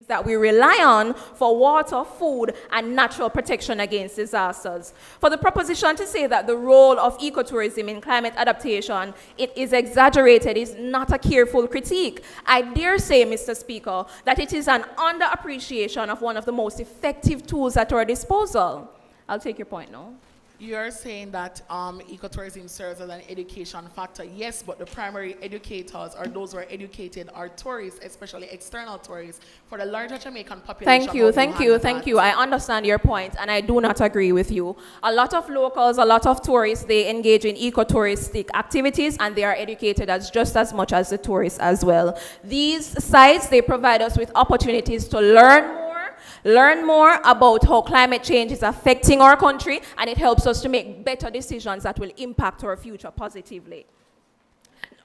that we rely on for water, food, and natural protection against disasters. For the proposition to say that the role of ecotourism in climate adaptation it is exaggerated is not a careful critique. I dare say, Mr. Speaker, that it is an underappreciation of one of the most effective tools at our disposal. I'll take your point now. You're saying that ecotourism serves as an education factor. Yes, but the primary educators or those who are educated are tourists, especially external tourists. For the larger Jamaican population. Thank you. I understand your point, and I do not agree with you. A lot of locals, a lot of tourists, they engage in ecotouristic activities, and they are educated as just as much as the tourists as well. These sites, they provide us with opportunities to learn more about how climate change is affecting our country, and it helps us to make better decisions that will impact our future positively.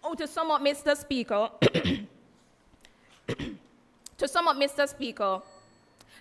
Now, to sum up, Mr. Speaker,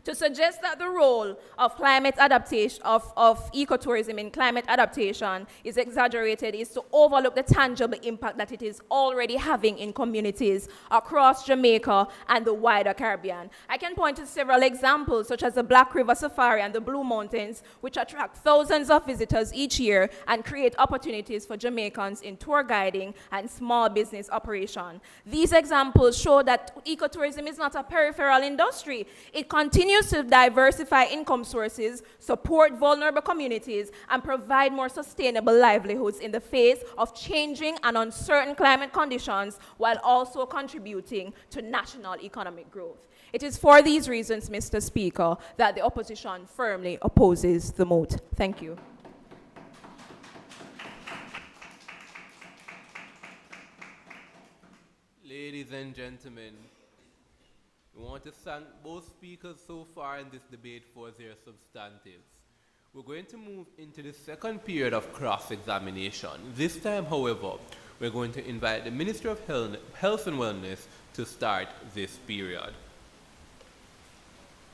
to suggest that the role of climate adaptation, of ecotourism in climate adaptation is exaggerated is to overlook the tangible impact that it is already having in communities across Jamaica and the wider Caribbean. I can point to several examples, such as the Black River Safari and the Blue Mountains, which attract thousands of visitors each year and create opportunities for Jamaicans in tour guiding and small business operation. These examples show that ecotourism is not a peripheral industry. It continues to diversify income sources, support vulnerable communities, and provide more sustainable livelihoods in the face of changing and uncertain climate conditions, while also contributing to national economic growth. It is for these reasons, Mr. Speaker, that the opposition firmly opposes the mote. Thank you. Ladies and gentlemen, we want to thank both speakers so far in this debate for their substantives. We're going to move into the second period of cross-examination. This time, however, we're going to invite the Minister of Health and Wellness to start this period.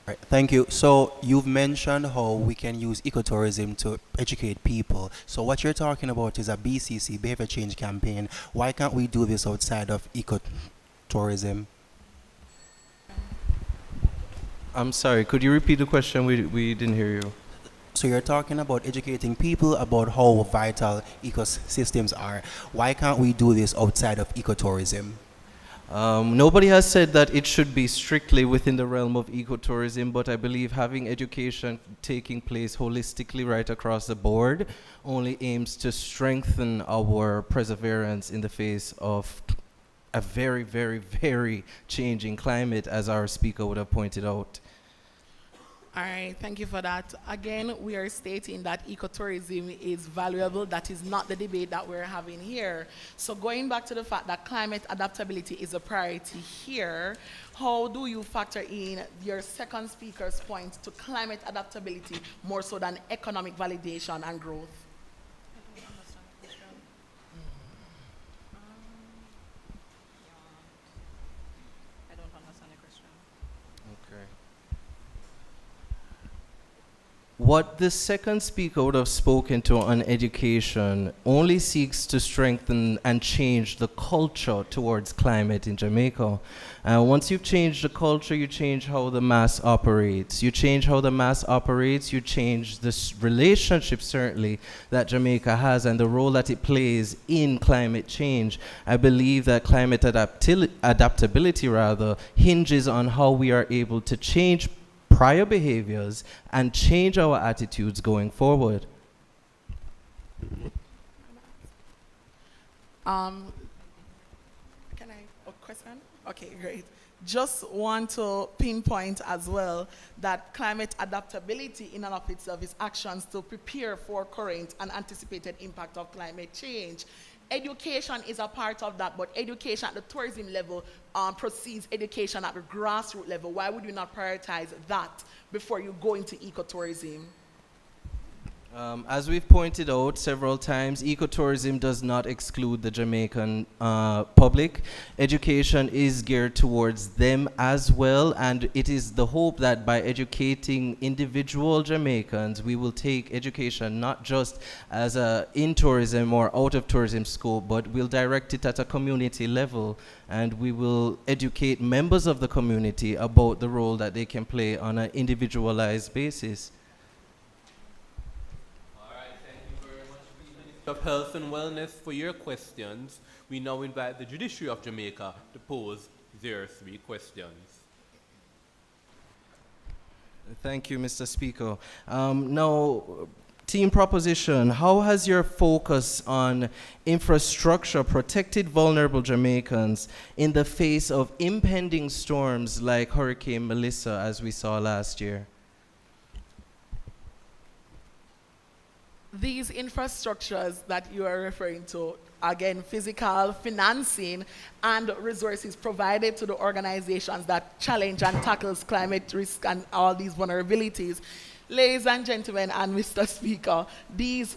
Right, thank you. So you've mentioned how we can use ecotourism to educate people. So what you're talking about is a BCC, behavior change campaign. Why can't we do this outside of ecotourism? I'm sorry, could you repeat the question? We didn't hear you. So you're talking about educating people about how vital ecosystems are. Why can't we do this outside of ecotourism? Nobody has said that it should be strictly within the realm of ecotourism, but I believe having education taking place holistically right across the board only aims to strengthen our perseverance in the face of a very, very, very changing climate, as our speaker would have pointed out. All right, thank you for that. Again, we are stating that ecotourism is valuable. That is not the debate that we're having here. So going back to the fact that climate adaptability is a priority here, how do you factor in your second speaker's point to climate adaptability more so than economic validation and growth? What the second speaker would have spoken to on education only seeks to strengthen and change the culture towards climate in Jamaica. Once you've changed the culture, you change how the mass operates. You change how the mass operates, you change this relationship, certainly, that Jamaica has and the role that it plays in climate change. I believe that climate adaptability hinges on how we are able to change prior behaviors and change our attitudes going forward. Can I, a question? Okay, great. Just want to pinpoint as well that climate adaptability in and of itself is actions to prepare for current and anticipated impact of climate change. Education is a part of that, but education at the tourism level precedes education at the grassroots level. Why would you not prioritize that before you go into ecotourism? As we've pointed out several times, ecotourism does not exclude the Jamaican public. Education is geared towards them as well, and it is the hope that by educating individual Jamaicans, we will take education not just as a in tourism or out of tourism scope, but we'll direct it at a community level, and we will educate members of the community about the role that they can play on an individualized basis. Of Health and Wellness for your questions. We now invite the Judiciary of Jamaica to pose their 3 questions. Thank you, Mr. Speaker. Now, team proposition, how has your focus on infrastructure protected vulnerable Jamaicans in the face of impending storms like Hurricane Melissa, as we saw last year? These infrastructures that you are referring to, again, physical, financing, and resources provided to the organizations that challenge and tackles climate risk and all these vulnerabilities. Ladies and gentlemen, and Mr. Speaker, these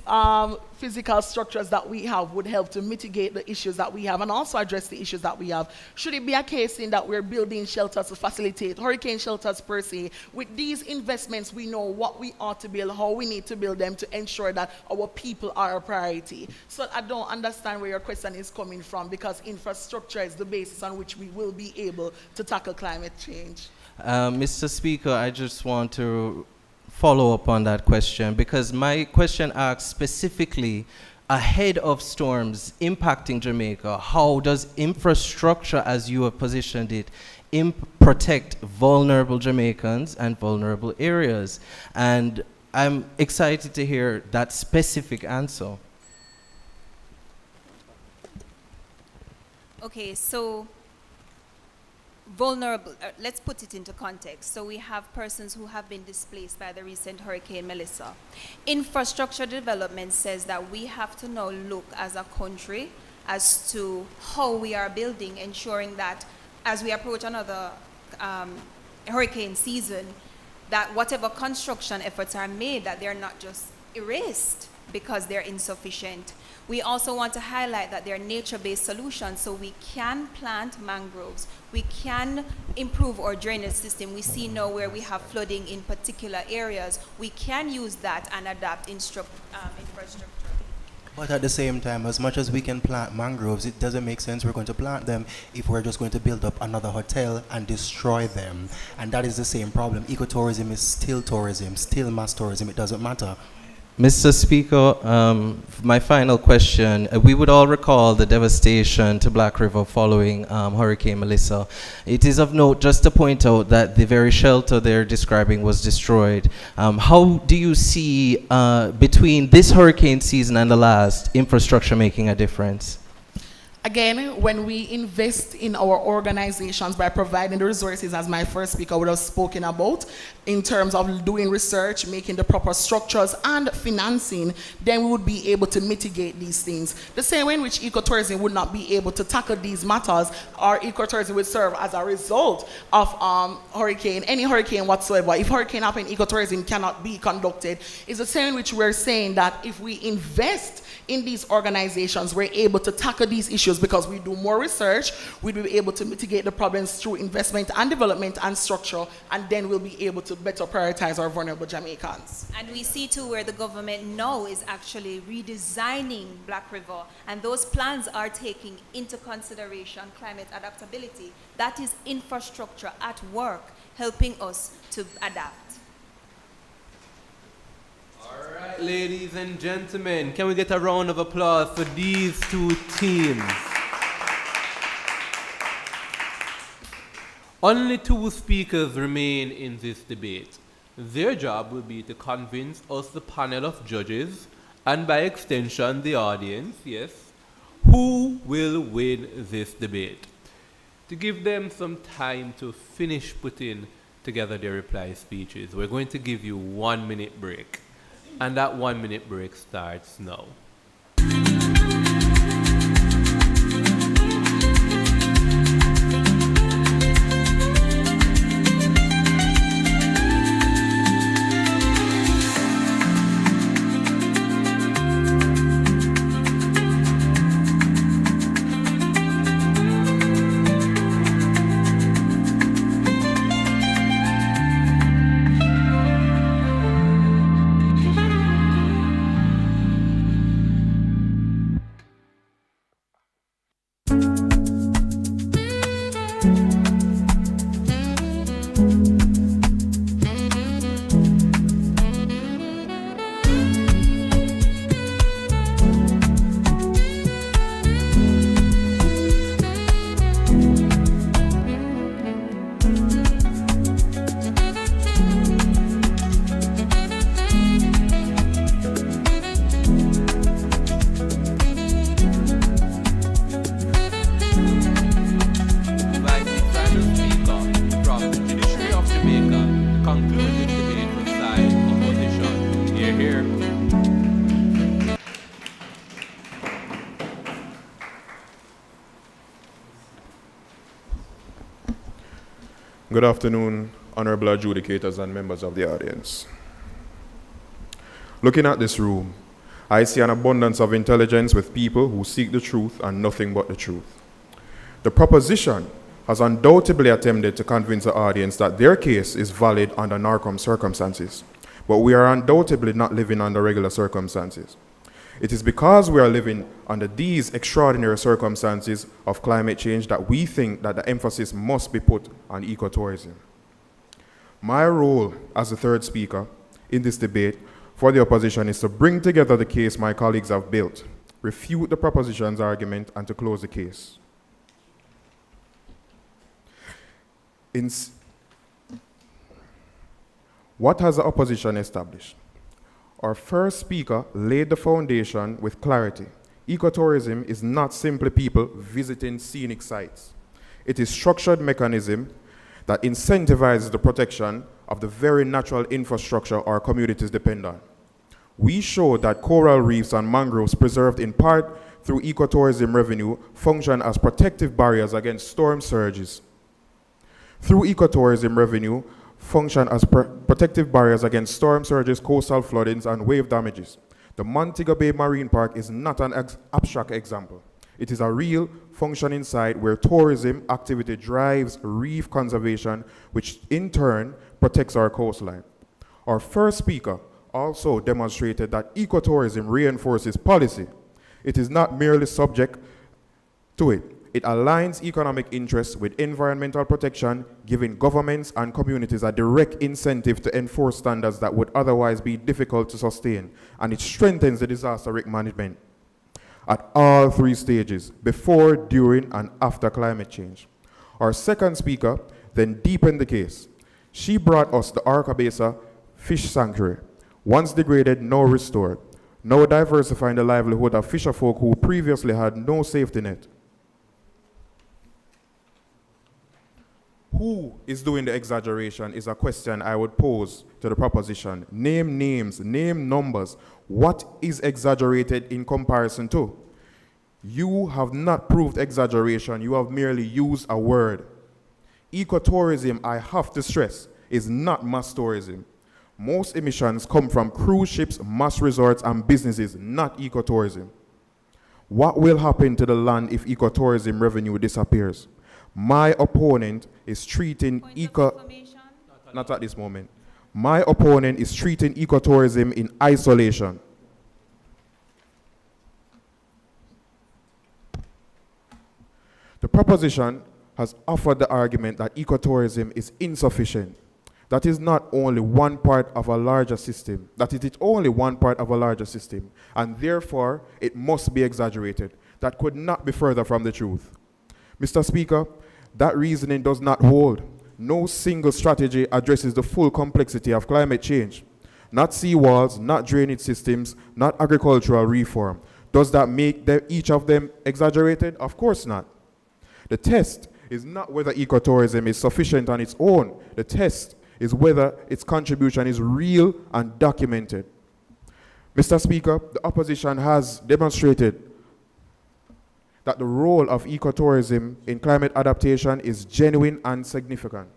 physical structures that we have would help to mitigate the issues that we have and also address the issues that we have. Should it be a case in that we're building shelters to facilitate hurricane shelters per se, with these investments we know what we ought to build, how we need to build them to ensure that our people are a priority. So I don't understand where your question is coming from, because infrastructure is the basis on which we will be able to tackle climate change. Mr. Speaker, I just want to follow up on that question, because my question asks specifically ahead of storms impacting Jamaica, how does infrastructure, as you have positioned it, protect vulnerable Jamaicans and vulnerable areas? And I'm excited to hear that specific answer. Okay, so vulnerable, let's put it into context. So we have persons who have been displaced by the recent Hurricane Melissa. Infrastructure development says that we have to now look as a country as to how we are building, ensuring that as we approach another hurricane season, that whatever construction efforts are made, that they're not just erased because they're insufficient. We also want to highlight that they're nature-based solutions, so we can plant mangroves, we can improve our drainage system. We see now where we have flooding in particular areas, we can use that and adapt infrastructure. But at the same time, as much as we can plant mangroves, it doesn't make sense we're going to plant them if we're just going to build up another hotel and destroy them. And that is the same problem. Ecotourism is still tourism, still mass tourism. It doesn't matter. Mr. Speaker, my final question. We would all recall the devastation to Black River following Hurricane Melissa. It is of note just to point out that the very shelter they're describing was destroyed. How do you see between this hurricane season and the last, infrastructure making a difference? Again, when we invest in our organizations by providing the resources, as my first speaker would have spoken about, in terms of doing research, making the proper structures and financing, then we would be able to mitigate these things. The same way in which ecotourism would not be able to tackle these matters, or ecotourism would serve as a result of hurricane, any hurricane whatsoever. If hurricane happens, ecotourism cannot be conducted. It's the same in which we're saying that if we invest in these organizations, we're able to tackle these issues because we do more research, we'll be able to mitigate the problems through investment and development and structure, and then we'll be able to better prioritize our vulnerable Jamaicans. And we see too where the government now is actually redesigning Black River, and those plans are taking into consideration climate adaptability. That is infrastructure at work, helping us to adapt. All right, ladies and gentlemen, can we get a round of applause for these two teams? Only two speakers remain in this debate. Their job will be to convince us, the panel of judges, and by extension the audience, yes, who will win this debate. To give them some time to finish putting together their reply speeches, we're going to give you 1 minute break. And that 1 minute break starts now. Hear, hear. Good afternoon, honorable adjudicators and members of the audience. Looking at this room, I see an abundance of intelligence with people who seek the truth and nothing but the truth. The proposition has undoubtedly attempted to convince the audience that their case is valid under NARCOM circumstances, but we are undoubtedly not living under regular circumstances. It is because we are living under these extraordinary circumstances of climate change that we think that the emphasis must be put on ecotourism. My role as the third speaker in this debate for the opposition is to bring together the case my colleagues have built, refute the proposition's argument, and to close the case. What has the opposition established? Our first speaker laid the foundation with clarity. Ecotourism is not simply people visiting scenic sites. It is a structured mechanism that incentivizes the protection of the very natural infrastructure our communities depend on. We showed that coral reefs and mangroves preserved in part through ecotourism revenue function as protective barriers against storm surges. Through ecotourism revenue, function as protective barriers against storm surges, coastal floodings, and wave damages. The Montego Bay Marine Park is not an abstract example. It is a real functioning site where tourism activity drives reef conservation, which in turn protects our coastline. Our first speaker also demonstrated that ecotourism reinforces policy. It is not merely subject to it. It aligns economic interests with environmental protection, giving governments and communities a direct incentive to enforce standards that would otherwise be difficult to sustain, and it strengthens the disaster risk management at all three stages, before, during, and after climate change. Our second speaker then deepened the case. She brought us the Arcabeza Fish Sanctuary, once degraded, now restored, now diversifying the livelihood of fisherfolk who previously had no safety net. Who is doing the exaggeration is a question I would pose to the proposition. Name names, name numbers. What is exaggerated in comparison to? You have not proved exaggeration, you have merely used a word. Ecotourism, I have to stress, is not mass tourism. Most emissions come from cruise ships, mass resorts, and businesses, not ecotourism. What will happen to the land if ecotourism revenue disappears? My opponent is treating not at this moment. My opponent is treating ecotourism in isolation. The proposition has offered the argument that ecotourism is insufficient. That is not only one part of a larger system, that it is only one part of a larger system, and therefore it must be exaggerated. That could not be further from the truth. Mr. Speaker, that reasoning does not hold. No single strategy addresses the full complexity of climate change. Not seawalls, not drainage systems, not agricultural reform. Does that make each of them exaggerated? Of course not. The test is not whether ecotourism is sufficient on its own. The test is whether its contribution is real and documented. Mr. Speaker, the opposition has demonstrated that the role of ecotourism in climate adaptation is genuine and significant.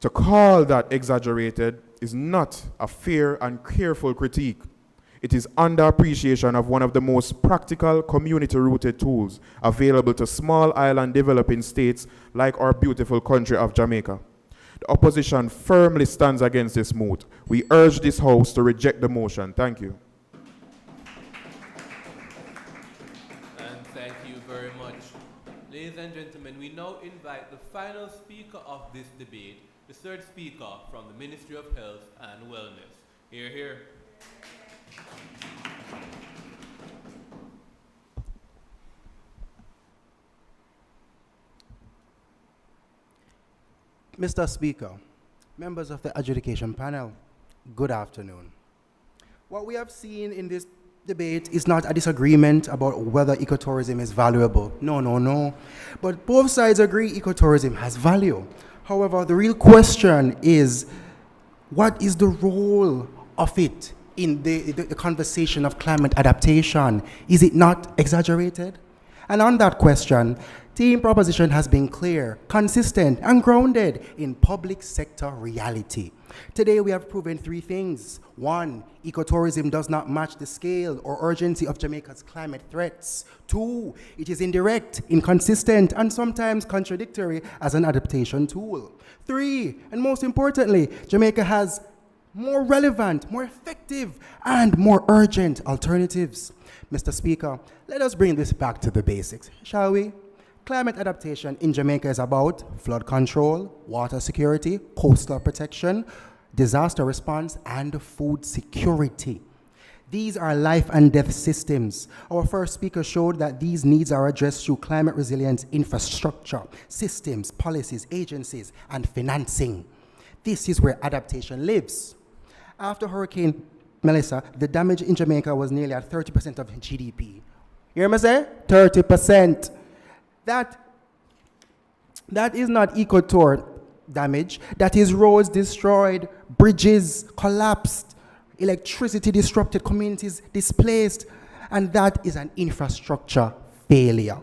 To call that exaggerated is not a fair and careful critique. It is underappreciation of one of the most practical community-rooted tools available to small island developing states like our beautiful country of Jamaica. The opposition firmly stands against this move. We urge this House to reject the motion. Thank you. And thank you very much. Ladies and gentlemen, we now invite the final speaker of this debate, the third speaker from the Ministry of Health and Wellness. Hear, hear. Mr. Speaker, members of the adjudication panel, good afternoon. What we have seen in this debate is not a disagreement about whether ecotourism is valuable. No. But both sides agree ecotourism has value. However, the real question is What is the role of it in the conversation of climate adaptation? Is it not exaggerated? And on that question, team proposition has been clear, consistent, and grounded in public sector reality. Today we have proven three things. One, ecotourism does not match the scale or urgency of Jamaica's climate threats. Two, it is indirect, inconsistent, and sometimes contradictory as an adaptation tool. Three, and most importantly, Jamaica has more relevant, more effective, and more urgent alternatives. Mr. Speaker, let us bring this back to the basics, shall we? Climate adaptation in Jamaica is about flood control, water security, coastal protection, disaster response, and food security. These are life and death systems. Our first speaker showed that these needs are addressed through climate resilience infrastructure, systems, policies, agencies, and financing. This is where adaptation lives. After Hurricane Melissa, the damage in Jamaica was nearly at 30% of GDP. You hear me say? 30%. That is not ecotour damage. That is roads destroyed, bridges collapsed, electricity disrupted, communities displaced, and that is an infrastructure failure.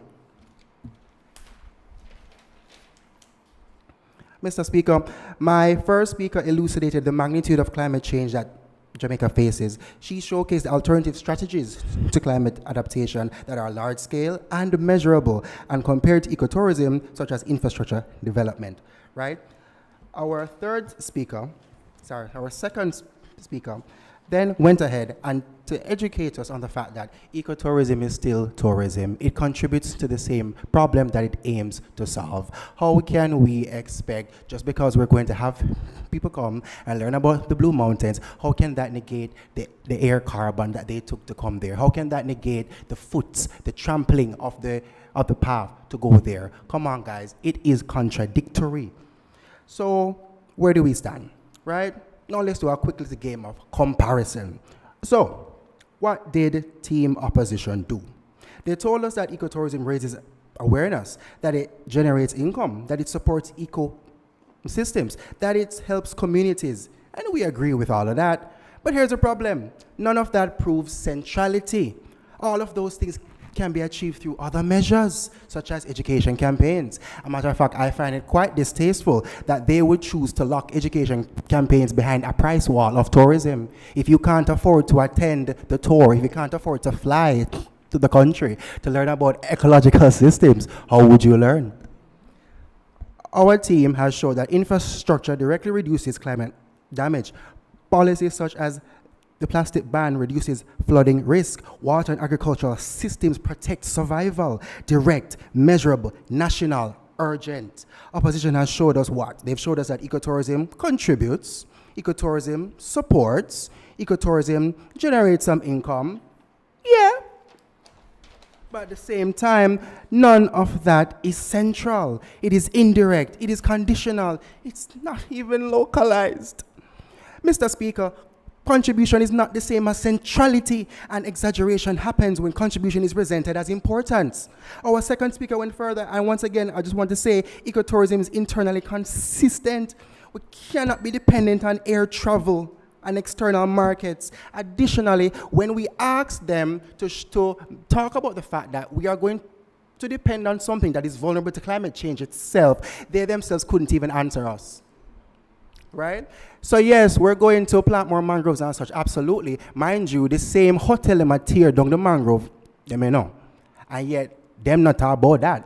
Mr. Speaker, my first speaker elucidated the magnitude of climate change that Jamaica faces. She showcased alternative strategies to climate adaptation that are large scale and measurable and compared to ecotourism such as infrastructure development, right? Our second speaker then went ahead and to educate us on the fact that ecotourism is still tourism. It contributes to the same problem that it aims to solve. How can we expect, just because we're going to have people come and learn about the Blue Mountains, how can that negate the air carbon that they took to come there? How can that negate the trampling of the path to go there? Come on, guys, it is contradictory. So where do we stand, right? Now let's do a quick little game of comparison. So, what did team opposition do? They told us that ecotourism raises awareness, that it generates income, that it supports ecosystems, that it helps communities, and we agree with all of that. But here's the problem. None of that proves centrality. All of those things can be achieved through other measures, such as education campaigns. As a matter of fact, I find it quite distasteful that they would choose to lock education campaigns behind a price wall of tourism. If you can't afford to attend the tour, if you can't afford to fly to the country to learn about ecological systems, how would you learn? Our team has shown that infrastructure directly reduces climate damage. Policies such as the plastic ban reduces flooding risk. Water and agricultural systems protect survival. Direct, measurable, national, urgent. Opposition has showed us what? They've showed us that ecotourism contributes, ecotourism supports, ecotourism generates some income. Yeah. But at the same time, none of that is central. It is indirect. It is conditional. It's not even localized. Mr. Speaker, contribution is not the same as centrality, and exaggeration happens when contribution is presented as importance. Our second speaker went further, and once again, I just want to say ecotourism is internally consistent. We cannot be dependent on air travel and external markets. Additionally, when we ask them to talk about the fact that we are going to depend on something that is vulnerable to climate change itself, they themselves couldn't even answer us. Right? So yes, we're going to plant more mangroves and such, absolutely. Mind you, the same hotel them tear down the mangrove, they may know. And yet, them not talk about that,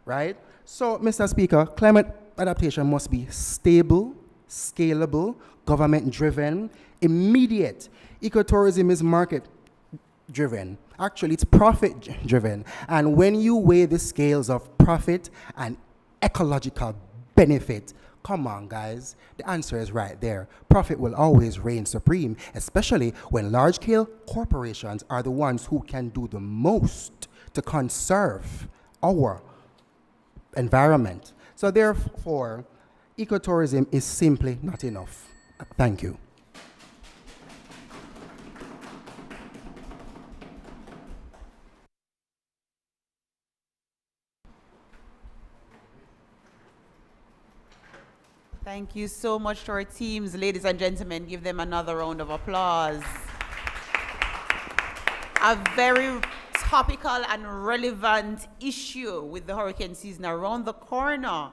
right? So, Mr. Speaker, climate adaptation must be stable, scalable, government-driven, immediate. Ecotourism is market-driven. Actually, it's profit-driven. And when you weigh the scales of profit and ecological benefit, come on, guys. The answer is right there. Profit will always reign supreme, especially when large-scale corporations are the ones who can do the most to conserve our environment. So therefore, ecotourism is simply not enough. Thank you. Thank you so much to our teams. Ladies and gentlemen, give them another round of applause. A very topical and relevant issue with the hurricane season around the corner,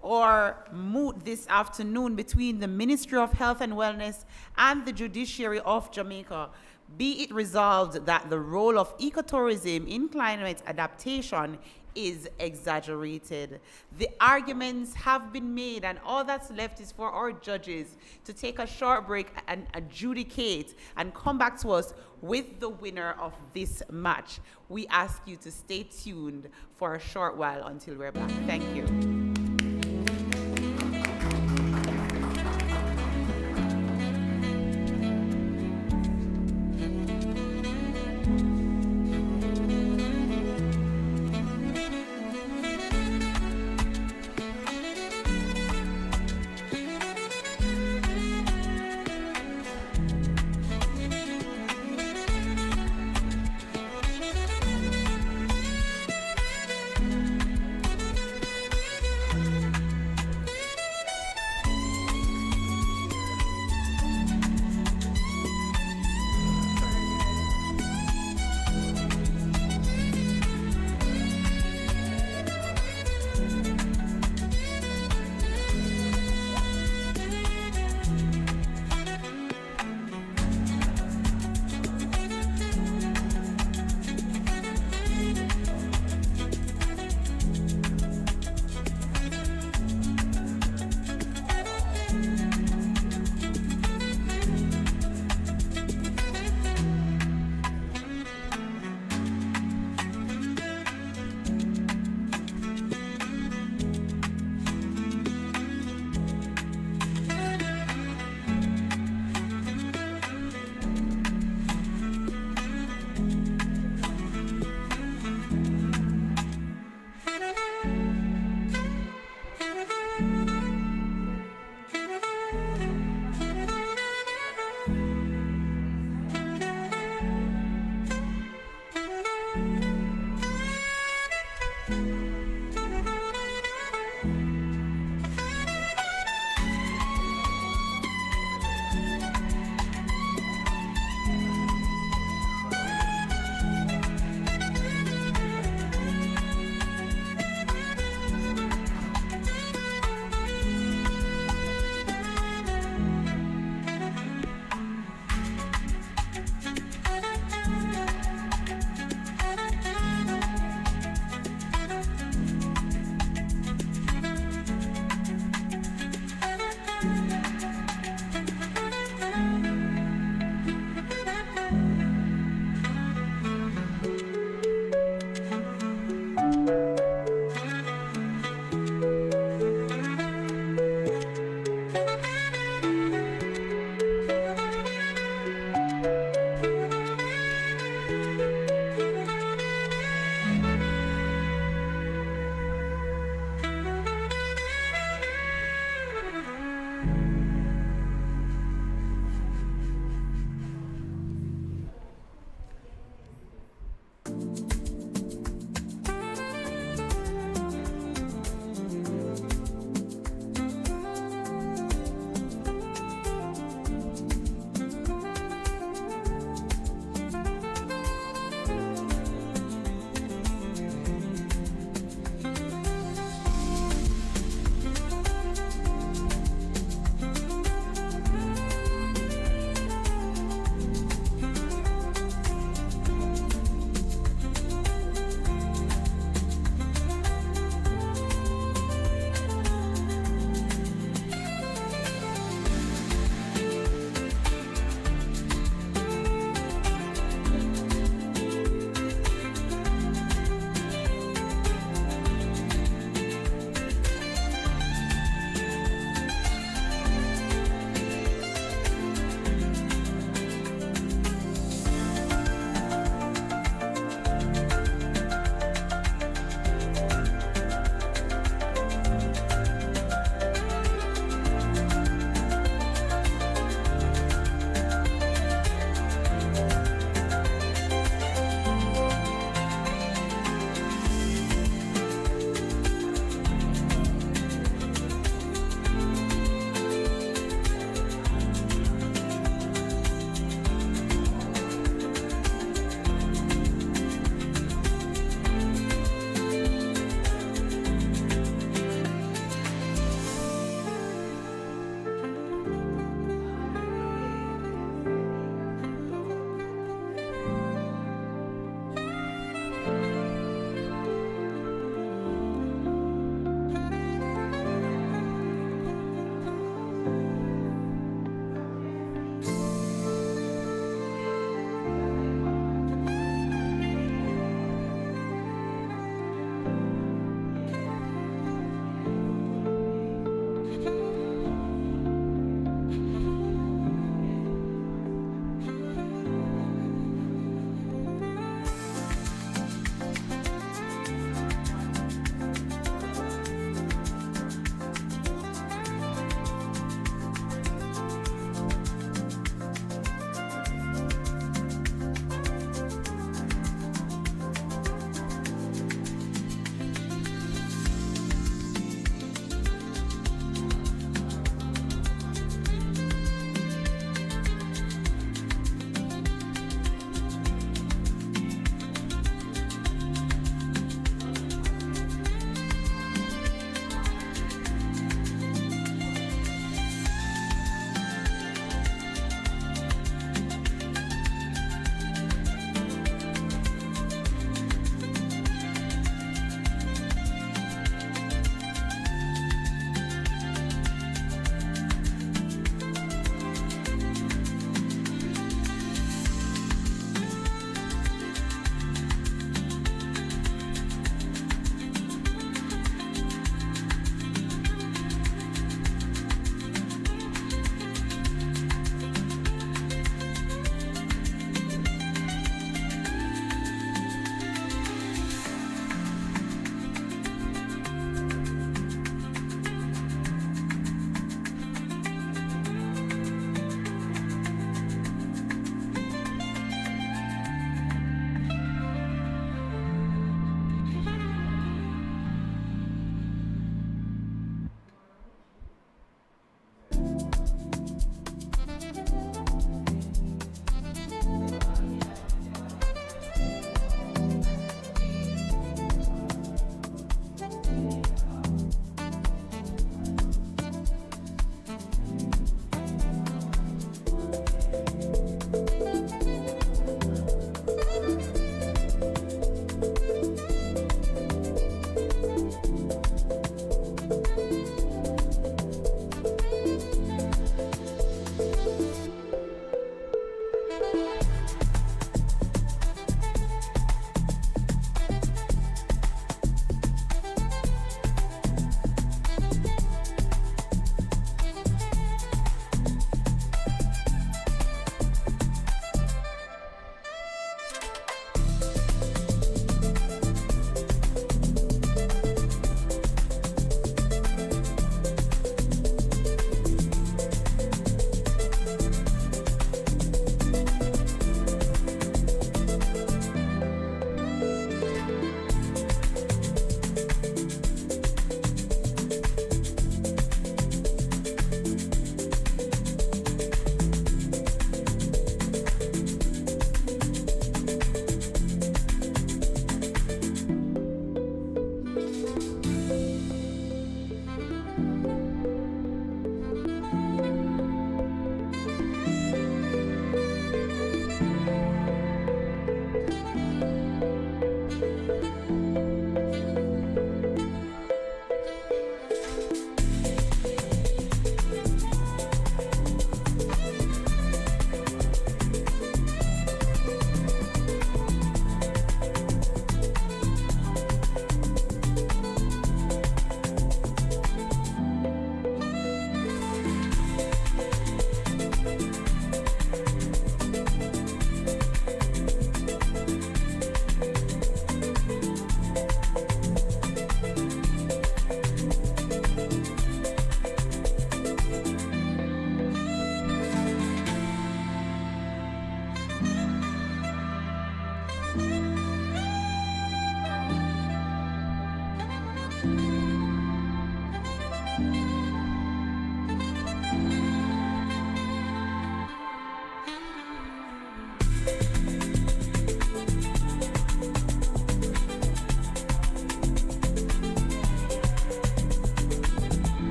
or moot this afternoon between the Ministry of Health and Wellness and the Judiciary of Jamaica. Be it resolved that the role of ecotourism in climate adaptation is exaggerated. The arguments have been made, and all that's left is for our judges to take a short break and adjudicate and come back to us with the winner of this match. We ask you to stay tuned for a short while until we're back. Thank you.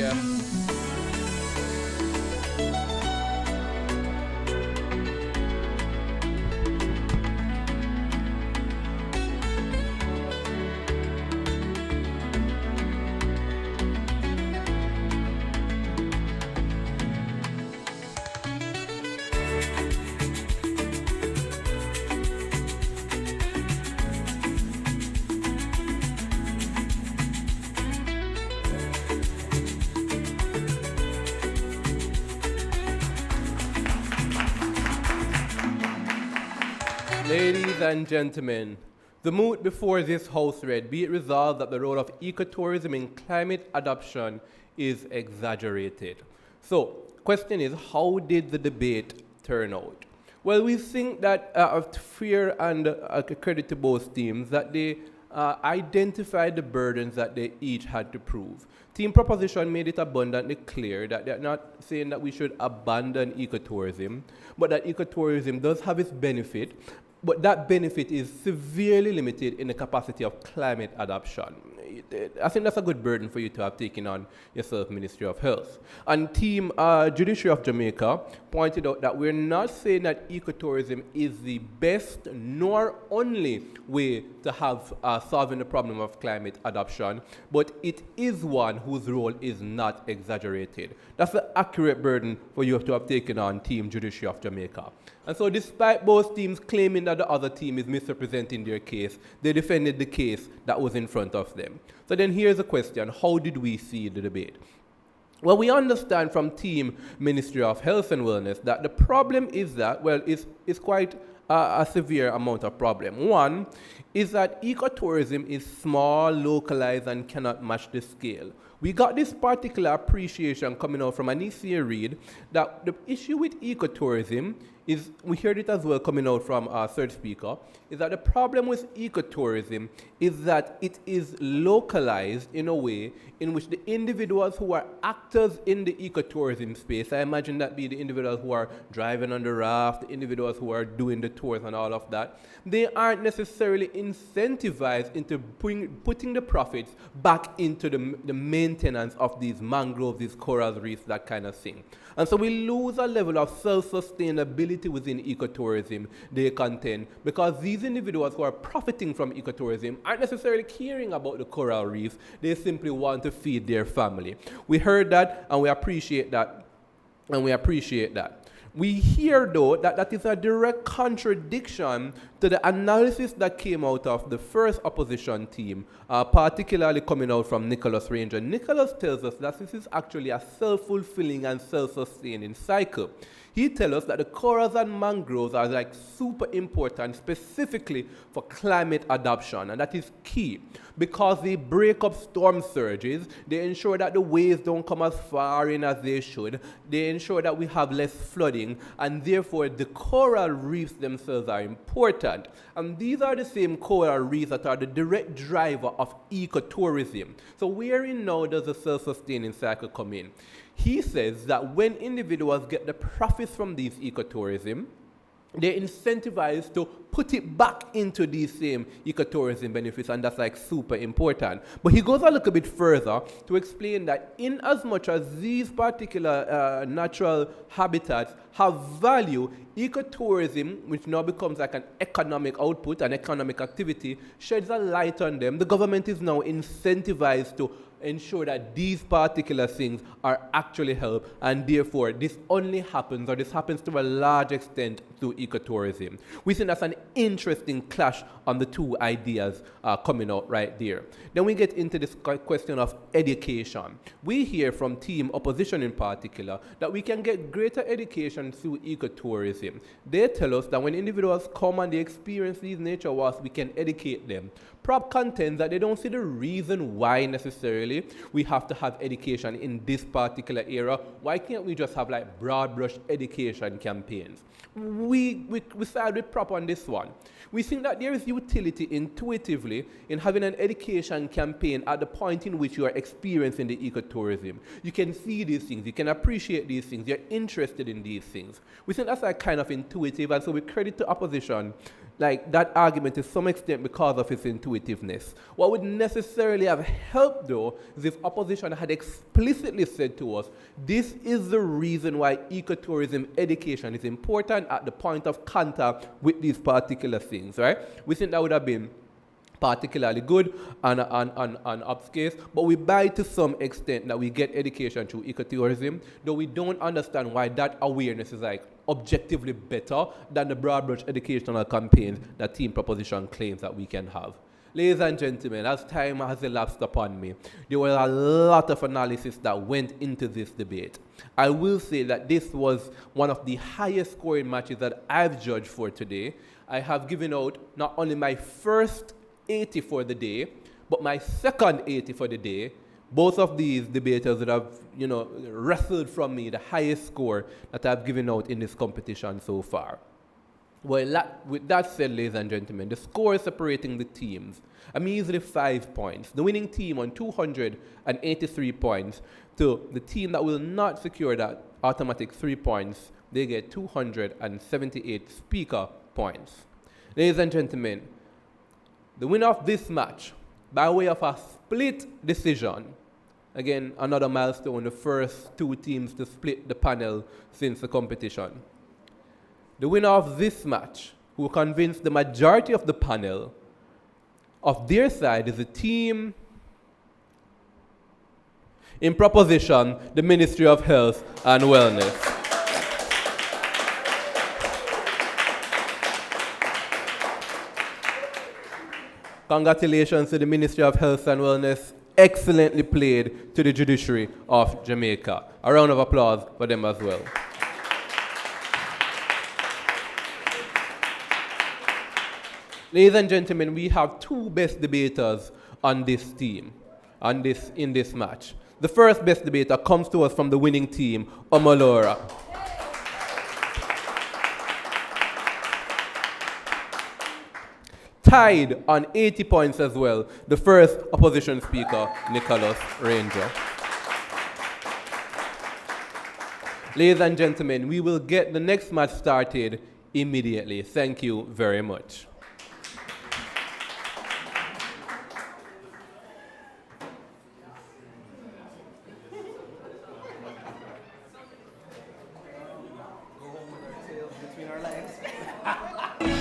Yeah. Ladies and gentlemen, the moot before this House read, be it resolved that the role of ecotourism in climate adaptation is exaggerated. So, question is, how did the debate turn out? Well, we think that fair and credit to both teams, that they identified the burdens that they each had to prove. Team proposition made it abundantly clear that they're not saying that we should abandon ecotourism, but that ecotourism does have its benefit, but that benefit is severely limited in the capacity of climate adaptation. I think that's a good burden for you to have taken on yourself, Ministry of Health. And Team Judiciary of Jamaica pointed out that we're not saying that ecotourism is the best nor only way to have solving the problem of climate adaptation, but it is one whose role is not exaggerated. That's the accurate burden for you to have taken on Team Judiciary of Jamaica. And so despite both teams claiming that the other team is misrepresenting their case, they defended the case that was in front of them. So then here's a question: how did we see the debate? Well, we understand from Team Ministry of Health and Wellness that the problem is that, well, it's quite a severe amount of problem. One is that ecotourism is small, localized, and cannot match the scale. We got this particular appreciation coming out from Anicia Reid that the issue with ecotourism is, we heard it as well coming out from our third speaker, is that the problem with ecotourism is that it is localized in a way in which the individuals who are actors in the ecotourism space, I imagine that be the individuals who are driving on the raft, the individuals who are doing the tours and all of that, they aren't necessarily incentivized into putting the profits back into the maintenance of these mangroves, these coral reefs, that kind of thing. And so we lose a level of self-sustainability within ecotourism they contend, because these individuals who are profiting from ecotourism aren't necessarily caring about the coral reefs, they simply want to feed their family. We heard that and we appreciate that, We hear, though, that that is a direct contradiction to the analysis that came out of the first opposition team, particularly coming out from Nicholas Ranger. Nicholas tells us that this is actually a self-fulfilling and self-sustaining cycle. He tells us that the corals and mangroves are like super important specifically for climate adaptation, and that is key because they break up storm surges, they ensure that the waves don't come as far in as they should, they ensure that we have less flooding, and therefore the coral reefs themselves are important. And these are the same coral reefs that are the direct driver of ecotourism. So wherein now does the self-sustaining cycle come in? He says that when individuals get the profits from these ecotourism, they're incentivized to put it back into these same ecotourism benefits, and that's like super important. But he goes a little bit further to explain that in as much as these particular natural habitats have value, ecotourism, which now becomes like an economic output, an economic activity, sheds a light on them. The government is now incentivized to ensure that these particular things are actually helped, and therefore this only happens, or this happens to a large extent, through ecotourism. We think that's an interesting clash on the two ideas coming out right there. Then we get into this question of education. We hear from team opposition in particular that we can get greater education through ecotourism. They tell us that when individuals come and they experience these nature walks, we can educate them. Prop contends that they don't see the reason why necessarily we have to have education in this particular area. Why can't we just have like broad brush education campaigns? We side with Prop on this one. We think that there is utility intuitively in having an education campaign at the point in which you are experiencing the ecotourism. You can see these things, you can appreciate these things, you're interested in these things. We think that's like kind of intuitive, and so we credit to opposition like that argument to some extent because of its intuitiveness. What would necessarily have helped, though, is if opposition had explicitly said to us, this is the reason why ecotourism education is important at the point of contact with these particular things, right? We think that would have been particularly good and upscale, but we buy to some extent that we get education through ecotourism, though we don't understand why that awareness is like objectively better than the broad brush educational campaigns that Team Proposition claims that we can have. Ladies and gentlemen, as time has elapsed upon me, there was a lot of analysis that went into this debate. I will say that this was one of the highest scoring matches that I've judged for today. I have given out not only my first 80 for the day, but my second 80 for the day. Both of these debaters that have, wrestled from me the highest score that I've given out in this competition so far. Well, with that said, ladies and gentlemen, the score separating the teams, a measly 5 points. The winning team on 283 points to the team that will not secure that automatic 3 points, they get 278 speaker points. Ladies and gentlemen, the winner of this match, by way of a split decision, again, another milestone, the first two teams to split the panel since the competition. The winner of this match, who convinced the majority of the panel of their side, is the team in proposition, the Ministry of Health and Wellness. Congratulations to the Ministry of Health and Wellness. Excellently played to the Judiciary of Jamaica. A round of applause for them as well. Ladies and gentlemen, we have two best debaters on this team, in this match. The first best debater comes to us from the winning team, Omolora. Tied on 80 points as well, the first opposition speaker, Nicholas Ranger. Ladies and gentlemen, we will get the next match started immediately. Thank you very much. Between our legs.